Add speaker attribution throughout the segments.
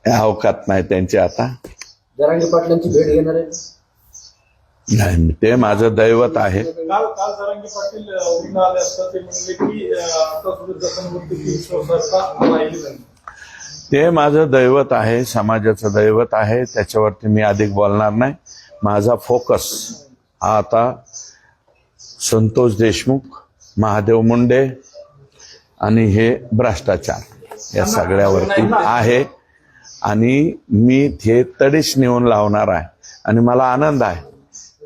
Speaker 1: अवकात नाही त्यांची आता.
Speaker 2: जरांगे पाटलांची भेट घेणार आहे.
Speaker 1: नाही, ते माझं दैवत आहे.
Speaker 3: काल जरांगे पाटील उघडून आले असता ते म्हणले की आता सुद्धा जखमवरती विश्वासार्हता राहिली नाही.
Speaker 1: ते माझं दैवत आहे, समाजाचं दैवत आहे. त्याच्यावरती मी अधिक बोलणार नाही. माझा फोकस हा आता संतोष देशमुख, महादेव मुंडे आणि हे भ्रष्टाचार या सगळ्यावरती आहे. आणि मी हे तडीच नेऊन लावणार आहे. आणि मला आनंद आहे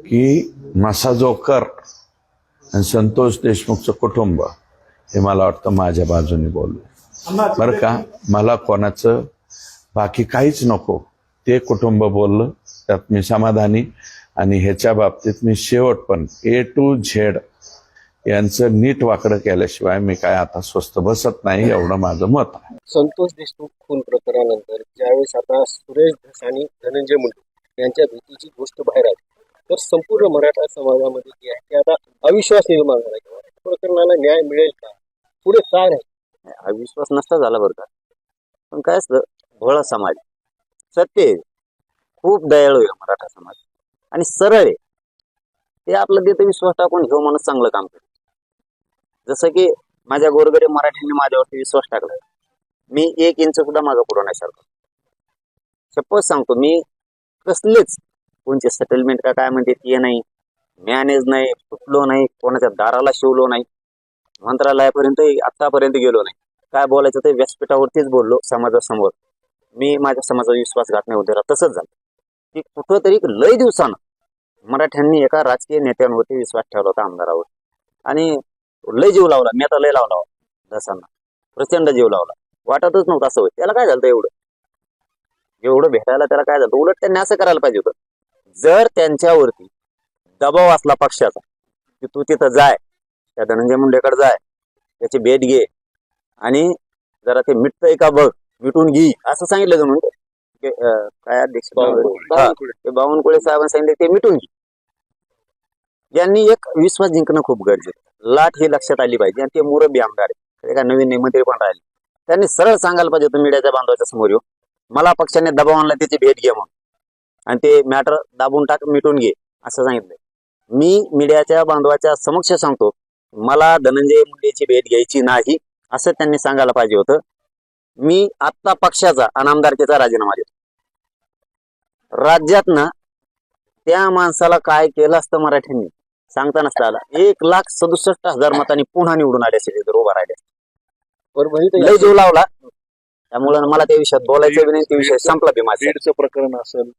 Speaker 1: की मसा जोकर आणि संतोष देशमुखचं कुटुंब हे मला वाटतं माझ्या बाजूने बोलू. बरं का, मला कोणाचं बाकी काहीच नको. ते कुटुंब बोललं त्यात मी समाधानी. आणि ह्याच्या बाबतीत मी शेवट पण A to Z यांचं नीट वाकडं केल्याशिवाय मी काय आता स्वस्त बसत नाही, एवढं माझं मत आहे.
Speaker 2: संतोष देशमुख खून प्रकरणानंतर ज्यावेळेस आता सुरेश धस आणि धनंजय मुंडे यांच्या भेटीची गोष्ट बाहेर आली तर संपूर्ण मराठा समाजामध्ये जी आहे ते आता अविश्वास निर्माण झाला. प्रकरणाला न्याय मिळेल का, पुढे काय नाही.
Speaker 4: अविश्वास नसता झाला बरं का. पण काय असतं, भोळा समाज, सत्य आहे, खूप दयाळू आहे मराठा समाज आणि सरळ आहे. ते आपलं देतं विश्वास टाकून घेऊ माणूस चांगलं काम करतो. जसं की माझ्या गोरगरीब मराठ्यांनी माझ्यावरती विश्वास टाकला. मी 1 इंच सुद्धा माझा पुढं नाही सारखं. सपोज सांगतो, मी कसलेच कोणचे सेटलमेंट का काय म्हणते ते नाही, मॅनेज नाही, फुटलो नाही, कोणाच्या दाराला शिवलो नाही, मंत्रालयापर्यंत आतापर्यंत गेलो नाही. काय बोलायचं ते व्यासपीठावरतीच बोललो समाजासमोर. मी माझ्या समाजाचा विश्वासघात नाही होत. तसंच झालं की कुठंतरी लय दिवसानं मराठ्यांनी एका राजकीय नेत्यांवरती विश्वास ठेवला होता, आमदारावर. आणि लय जीव लावला. मी आता लय लावला दसांना, प्रचंड जीव लावला. वाटतच नव्हतं असं होईल. त्याला काय झालं एवढं भेटायला त्याला काय झालं. उलट त्यांनी असं करायला पाहिजे होतं, जर त्यांच्यावरती दबाव असला पक्षाचा की तू तिथं जाय, त्या धनंजय मुंडेकडे जाय, त्याची भेट घे आणि जरा ते मिटतंय का बघ, मिटून घे असं सांगितलं जाऊन. म्हणजे काय अध्यक्ष बावनकुळे साहेबांनी सांगितलं ते मिटून घे. यांनी एक विश्वास जिंकणं खूप गरजेचं. लाट ही लक्षात आली पाहिजे. आणि ते मुरब्बी आमदार आहे, एका नवीन मंत्री पण राहिले. त्यांनी सरळ सांगायला पाहिजे होतं मीडियाच्या बांधवाच्या समोर येऊ, मला पक्षाने दबाव आणला, त्याची भेट घे म्हणून, आणि ते मॅटर दाबून टाक, मिटून घे असं सांगितलंय. मी मीडियाच्या बांधवाच्या समक्ष सांगतो, मला धनंजय मुंडेची भेट घ्यायची नाही असं त्यांनी सांगायला पाहिजे होतं. मी आत्ता पक्षाचा आणि आमदारकीचा राजीनामा देतो. राज्यातनं त्या माणसाला काय केलं असतं मराठ्यांनी सांगता नसता आला. 1,67,000 मतांनी पुन्हा निवडून आले असेल जर उभा राहिले. लय जीव लावला. त्यामुळे मला त्या विषयात बोलायचं बी नाही. ते विषय संपला बी माझा.
Speaker 5: बीडचं प्रकरण असेल,